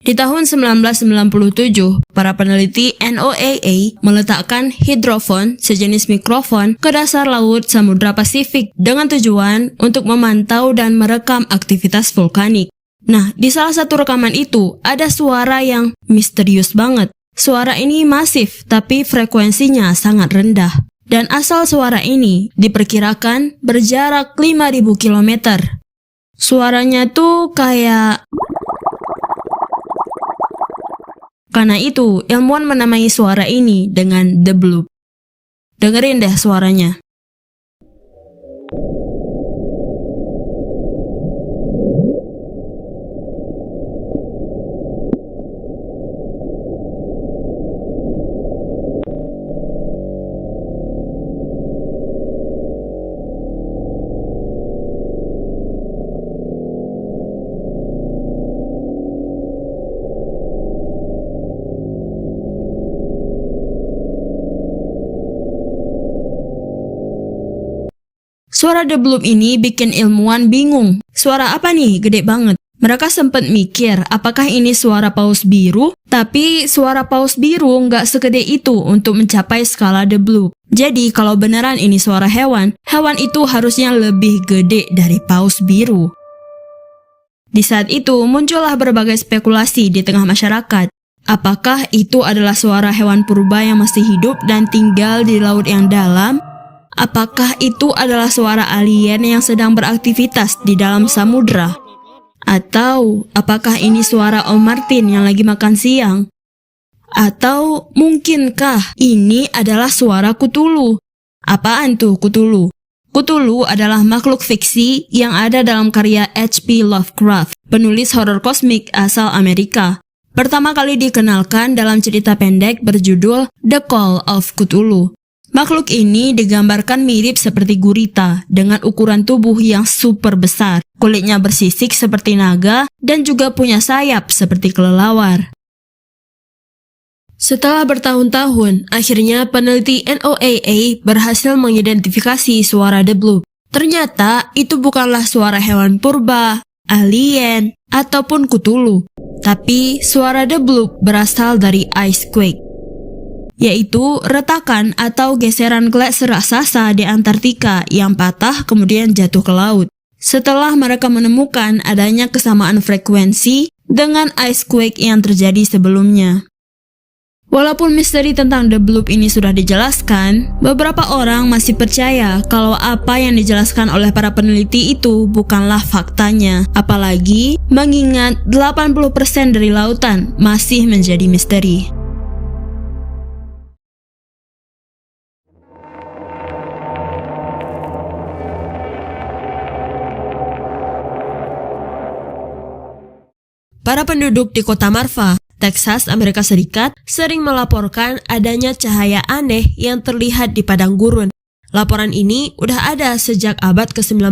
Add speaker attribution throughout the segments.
Speaker 1: Di tahun 1997, para peneliti NOAA meletakkan hidrofon, sejenis mikrofon, ke dasar laut Samudra Pasifik dengan tujuan untuk memantau dan merekam aktivitas vulkanik. Nah, di salah satu rekaman itu ada suara yang misterius banget. Suara ini masif, tapi frekuensinya sangat rendah. Dan asal suara ini diperkirakan berjarak 5.000 km. Suaranya tuh kayak... Karena itu, ilmuwan menamai suara ini dengan The Bloop. Dengerin deh suaranya. Suara The Bloop ini bikin ilmuwan bingung. Suara apa nih? Gede banget. Mereka sempat mikir, apakah ini suara paus biru? Tapi suara paus biru nggak segede itu untuk mencapai skala The Bloop. Jadi kalau beneran ini suara hewan, hewan itu harusnya lebih gede dari paus biru. Di saat itu muncullah berbagai spekulasi di tengah masyarakat. Apakah itu adalah suara hewan purba yang masih hidup dan tinggal di laut yang dalam? Apakah itu adalah suara alien yang sedang beraktivitas di dalam samudra? Atau apakah ini suara Om Martin yang lagi makan siang? Atau mungkinkah ini adalah suara Cthulhu? Apaan tuh Cthulhu? Cthulhu adalah makhluk fiksi yang ada dalam karya H.P. Lovecraft, penulis horor kosmik asal Amerika. Pertama kali dikenalkan dalam cerita pendek berjudul The Call of Cthulhu. Makhluk ini digambarkan mirip seperti gurita dengan ukuran tubuh yang super besar, kulitnya bersisik seperti naga, dan juga punya sayap seperti kelelawar. Setelah bertahun-tahun, akhirnya peneliti NOAA berhasil mengidentifikasi suara The Bloop. Ternyata itu bukanlah suara hewan purba, alien, ataupun Cthulhu, tapi suara The Bloop berasal dari icequake, yaitu retakan atau geseran gletser raksasa di Antartika yang patah kemudian jatuh ke laut. Setelah mereka menemukan adanya kesamaan frekuensi dengan icequake yang terjadi sebelumnya. Walaupun misteri tentang The Bloop ini sudah dijelaskan, beberapa orang masih percaya kalau apa yang dijelaskan oleh para peneliti itu bukanlah faktanya. Apalagi mengingat 80% dari lautan masih menjadi misteri. Para penduduk di kota Marfa, Texas, Amerika Serikat, sering melaporkan adanya cahaya aneh yang terlihat di padang gurun. Laporan ini udah ada sejak abad ke-19.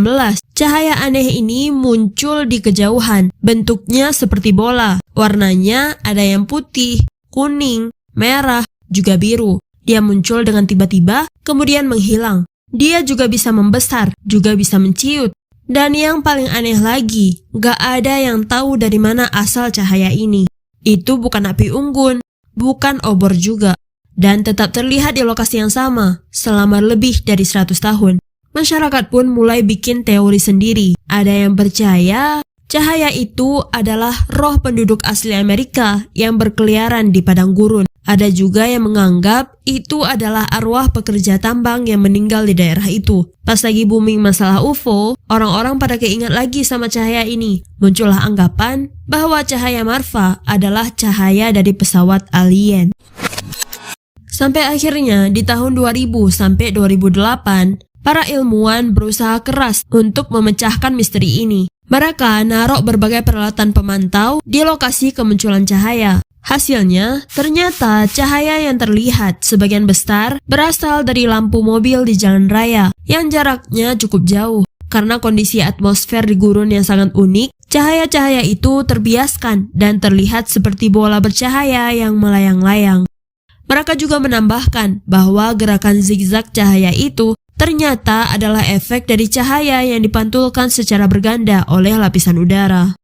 Speaker 1: Cahaya aneh ini muncul di kejauhan, bentuknya seperti bola. Warnanya ada yang putih, kuning, merah, juga biru. Dia muncul dengan tiba-tiba, kemudian menghilang. Dia juga bisa membesar, juga bisa menciut. Dan yang paling aneh lagi, gak ada yang tahu dari mana asal cahaya ini. Itu bukan api unggun, bukan obor juga, dan tetap terlihat di lokasi yang sama selama lebih dari 100 tahun. Masyarakat pun mulai bikin teori sendiri. Ada yang percaya cahaya itu adalah roh penduduk asli Amerika yang berkeliaran di padang gurun. Ada juga yang menganggap itu adalah arwah pekerja tambang yang meninggal di daerah itu. Pas lagi booming masalah UFO, orang-orang pada keingat lagi sama cahaya ini. Muncullah anggapan bahwa cahaya Marfa adalah cahaya dari pesawat alien. Sampai akhirnya di tahun 2000 sampai 2008, para ilmuwan berusaha keras untuk memecahkan misteri ini. Mereka naruh berbagai peralatan pemantau di lokasi kemunculan cahaya. Hasilnya, ternyata cahaya yang terlihat sebagian besar berasal dari lampu mobil di jalan raya yang jaraknya cukup jauh. Karena kondisi atmosfer di gurun yang sangat unik, cahaya-cahaya itu terbiaskan dan terlihat seperti bola bercahaya yang melayang-layang. Mereka juga menambahkan bahwa gerakan zigzag cahaya itu ternyata adalah efek dari cahaya yang dipantulkan secara berganda oleh lapisan udara.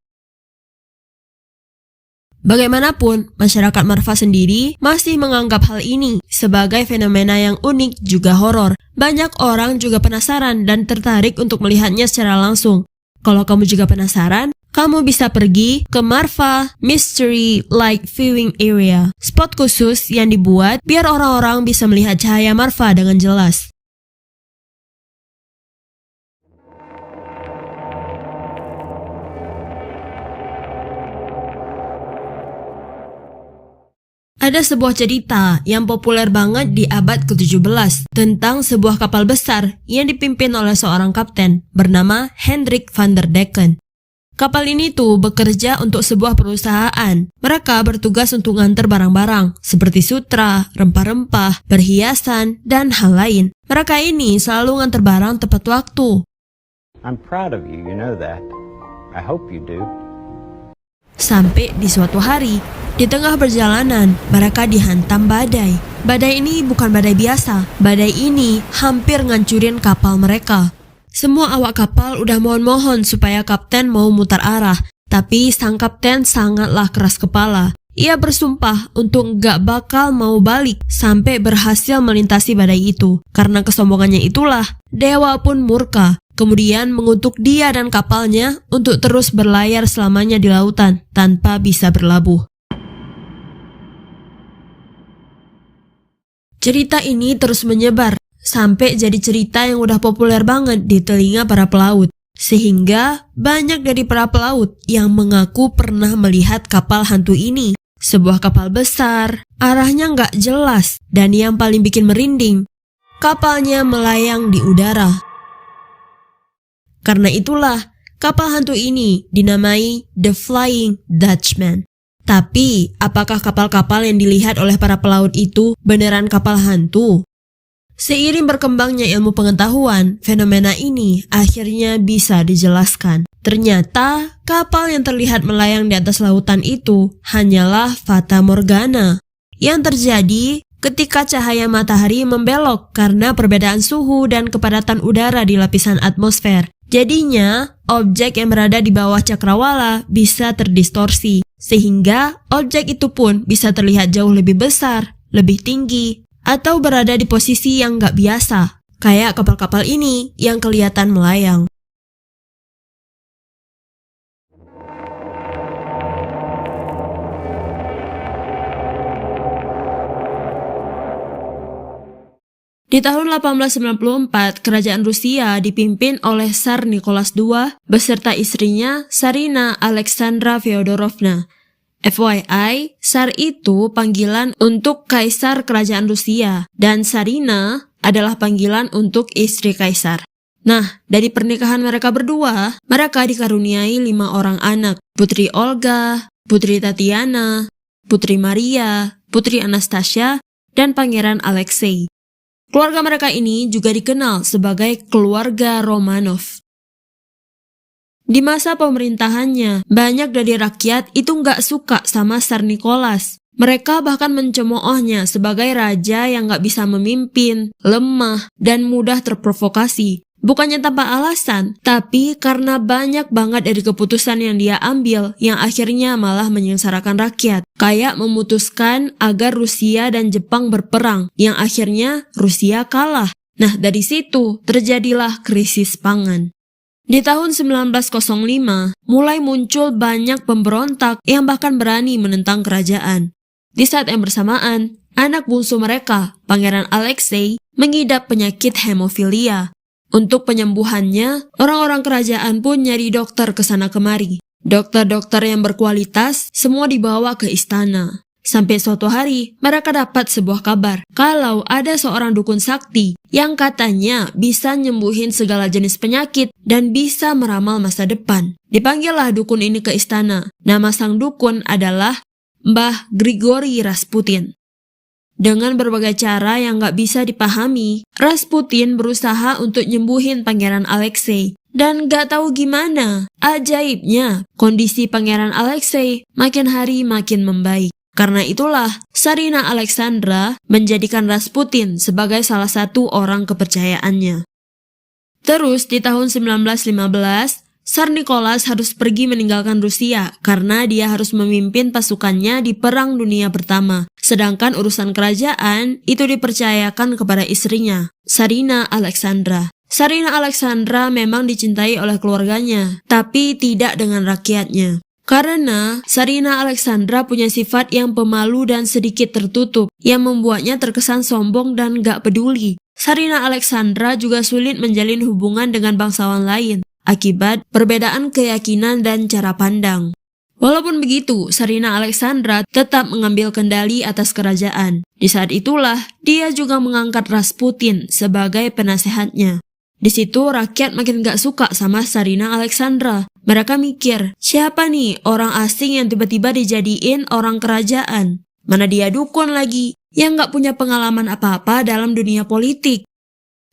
Speaker 1: Bagaimanapun, masyarakat Marfa sendiri masih menganggap hal ini sebagai fenomena yang unik juga horor. Banyak orang juga penasaran dan tertarik untuk melihatnya secara langsung. Kalau kamu juga penasaran, kamu bisa pergi ke Marfa Mystery Light Viewing Area, spot khusus yang dibuat biar orang-orang bisa melihat cahaya Marfa dengan jelas. Ada sebuah cerita yang populer banget di abad ke-17 tentang sebuah kapal besar yang dipimpin oleh seorang kapten bernama Hendrik van der Decken. Kapal ini tuh bekerja untuk sebuah perusahaan. Mereka bertugas untuk nganter barang-barang seperti sutra, rempah-rempah, perhiasan, dan hal lain. Mereka ini selalu nganter barang tepat waktu.
Speaker 2: I'm proud of you, you know that. I hope you do.
Speaker 1: Sampai di suatu hari, di tengah perjalanan, mereka dihantam badai. Badai ini bukan badai biasa. Badai ini hampir ngancurin kapal mereka. Semua awak kapal udah mohon-mohon supaya kapten mau mutar arah. Tapi sang kapten sangatlah keras kepala. Ia bersumpah untuk gak bakal mau balik sampai berhasil melintasi badai itu. Karena kesombongannya itulah, dewa pun murka. Kemudian mengutuk dia dan kapalnya untuk terus berlayar selamanya di lautan tanpa bisa berlabuh. Cerita ini terus menyebar sampai jadi cerita yang udah populer banget di telinga para pelaut. Sehingga banyak dari para pelaut yang mengaku pernah melihat kapal hantu ini. Sebuah kapal besar, arahnya nggak jelas, dan yang paling bikin merinding, kapalnya melayang di udara. Karena itulah, kapal hantu ini dinamai The Flying Dutchman. Tapi, apakah kapal-kapal yang dilihat oleh para pelaut itu beneran kapal hantu? Seiring berkembangnya ilmu pengetahuan, fenomena ini akhirnya bisa dijelaskan. Ternyata, kapal yang terlihat melayang di atas lautan itu hanyalah fata morgana. Yang terjadi ketika cahaya matahari membelok karena perbedaan suhu dan kepadatan udara di lapisan atmosfer. Jadinya, objek yang berada di bawah cakrawala bisa terdistorsi, sehingga objek itu pun bisa terlihat jauh lebih besar, lebih tinggi, atau berada di posisi yang nggak biasa, kayak kapal-kapal ini yang kelihatan melayang. Di tahun 1894, kerajaan Rusia dipimpin oleh Tsar Nicholas II beserta istrinya Tsarina Alexandra Feodorovna. FYI, Tsar itu panggilan untuk Kaisar Kerajaan Rusia dan Tsarina adalah panggilan untuk istri Kaisar. Nah, dari pernikahan mereka berdua, mereka dikaruniai 5 orang anak. Putri Olga, Putri Tatiana, Putri Maria, Putri Anastasia, dan Pangeran Alexei. Keluarga mereka ini juga dikenal sebagai keluarga Romanov. Di masa pemerintahannya, banyak dari rakyat itu nggak suka sama Tsar Nicholas. Mereka bahkan mencemoohnya sebagai raja yang nggak bisa memimpin, lemah, dan mudah terprovokasi. Bukannya tanpa alasan, tapi karena banyak banget dari keputusan yang dia ambil yang akhirnya malah menyengsarakan rakyat. Kayak memutuskan agar Rusia dan Jepang berperang, yang akhirnya Rusia kalah. Nah, dari situ terjadilah krisis pangan. Di tahun 1905, mulai muncul banyak pemberontak yang bahkan berani menentang kerajaan. Di saat yang bersamaan, anak bungsu mereka, Pangeran Alexei, mengidap penyakit hemofilia. Untuk penyembuhannya, orang-orang kerajaan pun nyari dokter ke sana kemari. Dokter-dokter yang berkualitas semua dibawa ke istana. Sampai suatu hari, mereka dapat sebuah kabar kalau ada seorang dukun sakti yang katanya bisa nyembuhin segala jenis penyakit dan bisa meramal masa depan. Dipanggillah dukun ini ke istana. Nama sang dukun adalah Mbah Grigori Rasputin. Dengan berbagai cara yang gak bisa dipahami, Rasputin berusaha untuk nyembuhin Pangeran Alexei. Dan gak tahu gimana, ajaibnya, kondisi Pangeran Alexei makin hari makin membaik. Karena itulah, Tsarina Alexandra menjadikan Rasputin sebagai salah satu orang kepercayaannya. Terus di tahun 1915, Tsar Nicholas harus pergi meninggalkan Rusia karena dia harus memimpin pasukannya di Perang Dunia Pertama. Sedangkan urusan kerajaan itu dipercayakan kepada istrinya, Tsarina Alexandra. Tsarina Alexandra memang dicintai oleh keluarganya, tapi tidak dengan rakyatnya. Karena Tsarina Alexandra punya sifat yang pemalu dan sedikit tertutup, yang membuatnya terkesan sombong dan gak peduli. Tsarina Alexandra juga sulit menjalin hubungan dengan bangsawan lain, akibat perbedaan keyakinan dan cara pandang. Walaupun begitu, Tsarina Alexandra tetap mengambil kendali atas kerajaan. Di saat itulah, dia juga mengangkat Rasputin sebagai penasehatnya. Di situ rakyat makin gak suka sama Tsarina Alexandra. Mereka mikir, siapa nih orang asing yang tiba-tiba dijadiin orang kerajaan? Mana dia dukun lagi, yang gak punya pengalaman apa-apa dalam dunia politik.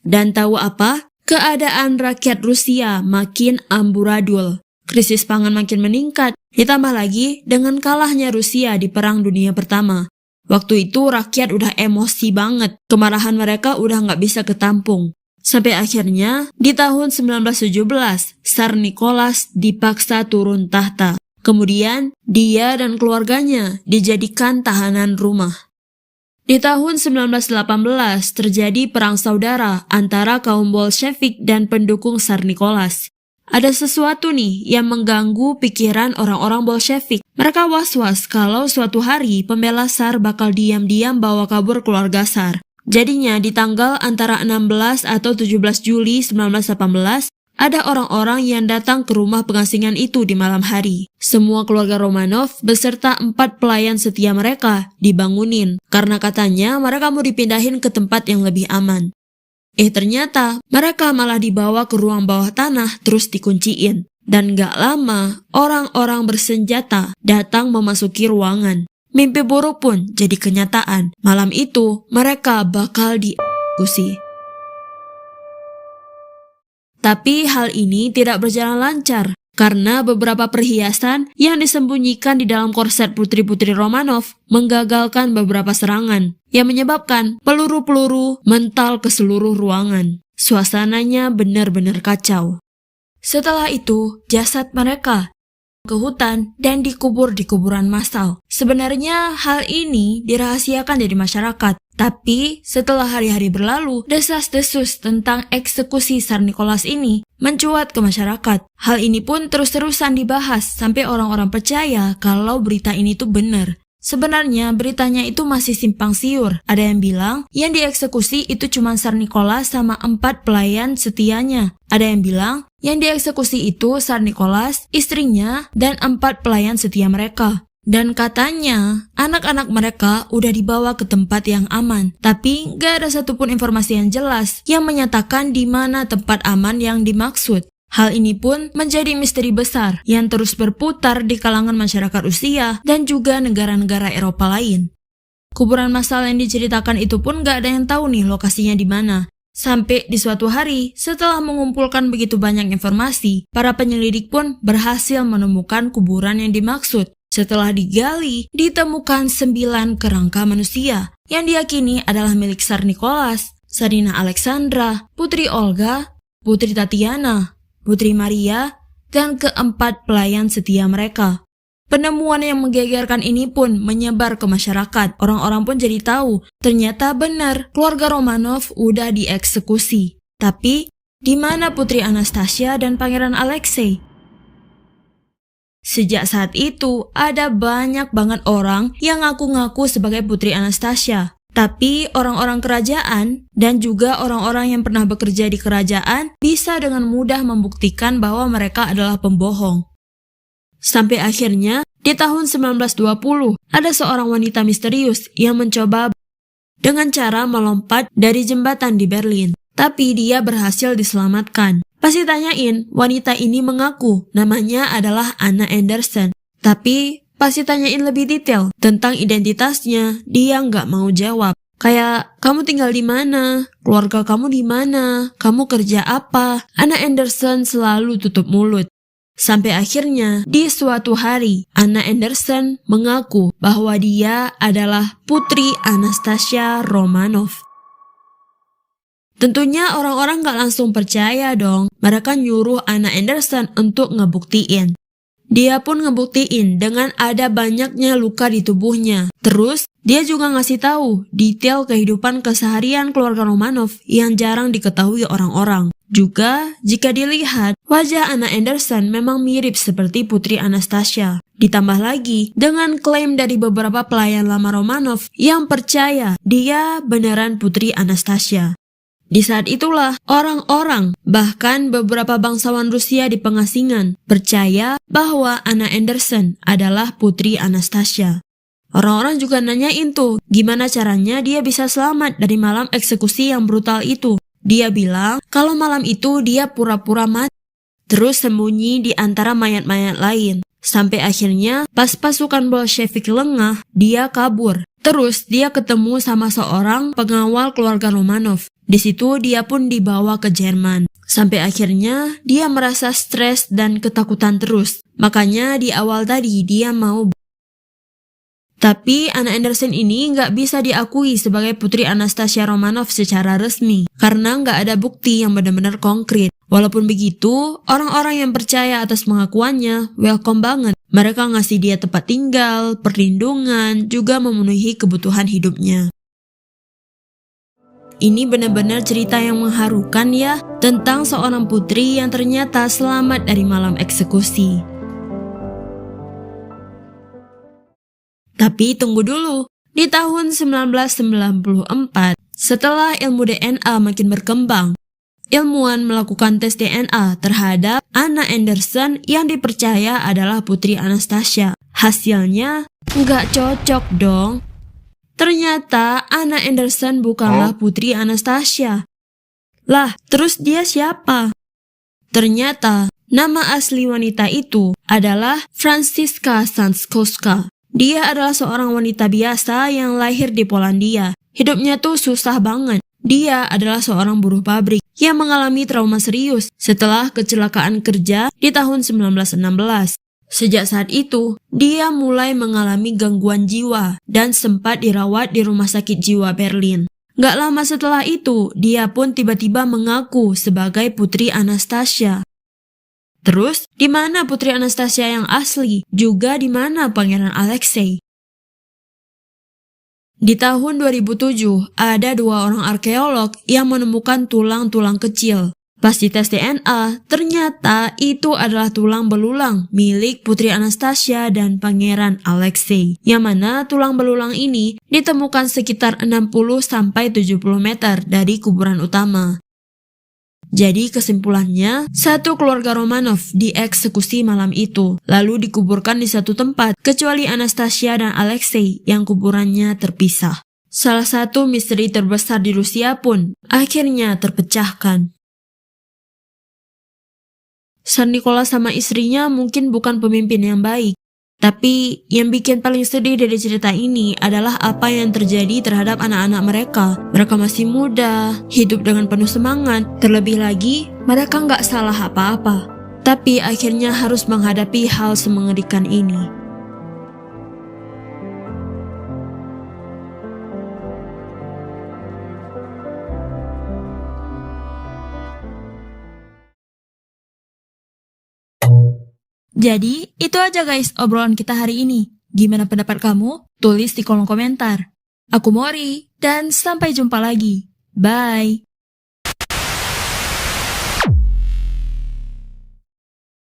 Speaker 1: Dan tahu apa? Keadaan rakyat Rusia makin amburadul. Krisis pangan makin meningkat, ditambah lagi dengan kalahnya Rusia di Perang Dunia Pertama. Waktu itu rakyat udah emosi banget, kemarahan mereka udah gak bisa ketampung. Sampai akhirnya, di tahun 1917, Tsar Nicholas dipaksa turun tahta. Kemudian, dia dan keluarganya dijadikan tahanan rumah. Di tahun 1918 terjadi perang saudara antara kaum Bolshevik dan pendukung Tsar Nicholas. Ada sesuatu nih yang mengganggu pikiran orang-orang Bolshevik. Mereka was-was kalau suatu hari pembela Tsar bakal diam-diam bawa kabur keluarga Tsar. Jadinya di tanggal antara 16 atau 17 Juli 1918, ada orang-orang yang datang ke rumah pengasingan itu di malam hari. Semua keluarga Romanov beserta 4 pelayan setia mereka dibangunin karena katanya mereka mau dipindahin ke tempat yang lebih aman. Ternyata mereka malah dibawa ke ruang bawah tanah terus dikunciin. Dan gak lama orang-orang bersenjata datang memasuki ruangan. Mimpi buruk pun jadi kenyataan. Malam itu mereka bakal dieksekusi. Tapi hal ini tidak berjalan lancar karena beberapa perhiasan yang disembunyikan di dalam korset putri-putri Romanov menggagalkan beberapa serangan yang menyebabkan peluru-peluru mental ke seluruh ruangan. Suasananya benar-benar kacau. Setelah itu, jasad mereka ke hutan dan dikubur di kuburan massal. Sebenarnya hal ini dirahasiakan dari masyarakat. Tapi setelah hari-hari berlalu, desas-desus tentang eksekusi Tsar Nicholas ini mencuat ke masyarakat. Hal ini pun terus-terusan dibahas sampai orang-orang percaya kalau berita ini tuh benar. Sebenarnya beritanya itu masih simpang siur. Ada yang bilang yang dieksekusi itu cuma Tsar Nicholas sama 4 pelayan setianya. Ada yang bilang yang dieksekusi itu Tsar Nicholas, istrinya, dan 4 pelayan setia mereka. Dan katanya, anak-anak mereka udah dibawa ke tempat yang aman. Tapi gak ada satupun informasi yang jelas yang menyatakan di mana tempat aman yang dimaksud. Hal ini pun menjadi misteri besar yang terus berputar di kalangan masyarakat Rusia dan juga negara-negara Eropa lain. Kuburan massal yang diceritakan itu pun gak ada yang tahu nih lokasinya di mana. Sampai di suatu hari, setelah mengumpulkan begitu banyak informasi, para penyelidik pun berhasil menemukan kuburan yang dimaksud. Setelah digali, ditemukan 9 kerangka manusia yang diyakini adalah milik Tsar Nicholas, Tsarina Alexandra, Putri Olga, Putri Tatiana, Putri Maria, dan keempat pelayan setia mereka. Penemuan yang menggegerkan ini pun menyebar ke masyarakat. Orang-orang pun jadi tahu, ternyata benar keluarga Romanov udah dieksekusi. Tapi, di mana Putri Anastasia dan Pangeran Alexei? Sejak saat itu, ada banyak banget orang yang ngaku-ngaku sebagai Putri Anastasia. Tapi orang-orang kerajaan dan juga orang-orang yang pernah bekerja di kerajaan bisa dengan mudah membuktikan bahwa mereka adalah pembohong. Sampai akhirnya, di tahun 1920, ada seorang wanita misterius yang mencoba dengan cara melompat dari jembatan di Berlin. Tapi dia berhasil diselamatkan. Pas ditanyain, wanita ini mengaku namanya adalah Anna Anderson. Tapi pas ditanyain lebih detail tentang identitasnya, dia nggak mau jawab. Kayak, kamu tinggal di mana? Keluarga kamu di mana? Kamu kerja apa? Anna Anderson selalu tutup mulut. Sampai akhirnya, di suatu hari, Anna Anderson mengaku bahwa dia adalah Putri Anastasia Romanov. Tentunya orang-orang gak langsung percaya dong. Mereka nyuruh Anna Anderson untuk ngebuktiin. Dia pun ngebuktiin dengan ada banyaknya luka di tubuhnya. Terus, dia juga ngasih tahu detail kehidupan keseharian keluarga Romanov yang jarang diketahui orang-orang. Juga, jika dilihat, wajah Anna Anderson memang mirip seperti Putri Anastasia. Ditambah lagi dengan klaim dari beberapa pelayan lama Romanov yang percaya dia beneran Putri Anastasia. Di saat itulah, orang-orang, bahkan beberapa bangsawan Rusia di pengasingan, percaya bahwa Anna Anderson adalah Putri Anastasia. Orang-orang juga nanyain tuh, gimana caranya dia bisa selamat dari malam eksekusi yang brutal itu. Dia bilang kalau malam itu dia pura-pura mati, terus sembunyi di antara mayat-mayat lain. Sampai akhirnya, pas pasukan Bolshevik lengah, dia kabur. Terus dia ketemu sama seorang pengawal keluarga Romanov. Di situ dia pun dibawa ke Jerman. Sampai akhirnya dia merasa stres dan ketakutan terus. Makanya di awal tadi dia mau. Tapi Anna Anderson ini nggak bisa diakui sebagai Putri Anastasia Romanov secara resmi. Karena nggak ada bukti yang benar-benar konkret. Walaupun begitu, orang-orang yang percaya atas pengakuannya welcome banget. Mereka ngasih dia tempat tinggal, perlindungan, juga memenuhi kebutuhan hidupnya. Ini benar-benar cerita yang mengharukan ya, tentang seorang putri yang ternyata selamat dari malam eksekusi. Tapi tunggu dulu, di tahun 1994, setelah ilmu DNA makin berkembang, ilmuwan melakukan tes DNA terhadap Anna Anderson yang dipercaya adalah Putri Anastasia. Hasilnya nggak cocok dong. Ternyata Anna Anderson bukanlah Putri Anastasia. Lah, terus dia siapa? Ternyata nama asli wanita itu adalah Franziska Sanskowska. Dia adalah seorang wanita biasa yang lahir di Polandia. Hidupnya tuh susah banget. Dia adalah seorang buruh pabrik yang mengalami trauma serius setelah kecelakaan kerja di tahun 1916. Sejak saat itu, dia mulai mengalami gangguan jiwa dan sempat dirawat di rumah sakit jiwa Berlin. Gak lama setelah itu, dia pun tiba-tiba mengaku sebagai Putri Anastasia. Terus, di mana Putri Anastasia yang asli? Juga di mana Pangeran Alexei? Di tahun 2007, ada 2 orang arkeolog yang menemukan tulang-tulang kecil. Pas dites DNA, ternyata itu adalah tulang belulang milik Putri Anastasia dan Pangeran Alexei. Yang mana tulang belulang ini ditemukan sekitar 60-70 meter dari kuburan utama. Jadi kesimpulannya, satu keluarga Romanov dieksekusi malam itu, lalu dikuburkan di satu tempat, kecuali Anastasia dan Alexei yang kuburannya terpisah. Salah satu misteri terbesar di Rusia pun akhirnya terpecahkan. Tsar Nicholas sama istrinya mungkin bukan pemimpin yang baik. Tapi yang bikin paling sedih dari cerita ini adalah apa yang terjadi terhadap anak-anak mereka. Mereka masih muda, hidup dengan penuh semangat. Terlebih lagi, mereka nggak salah apa-apa. Tapi akhirnya harus menghadapi hal semengerikan ini. Jadi, itu aja guys obrolan kita hari ini. Gimana pendapat kamu? Tulis di kolom komentar. Aku Mori, dan sampai jumpa lagi. Bye!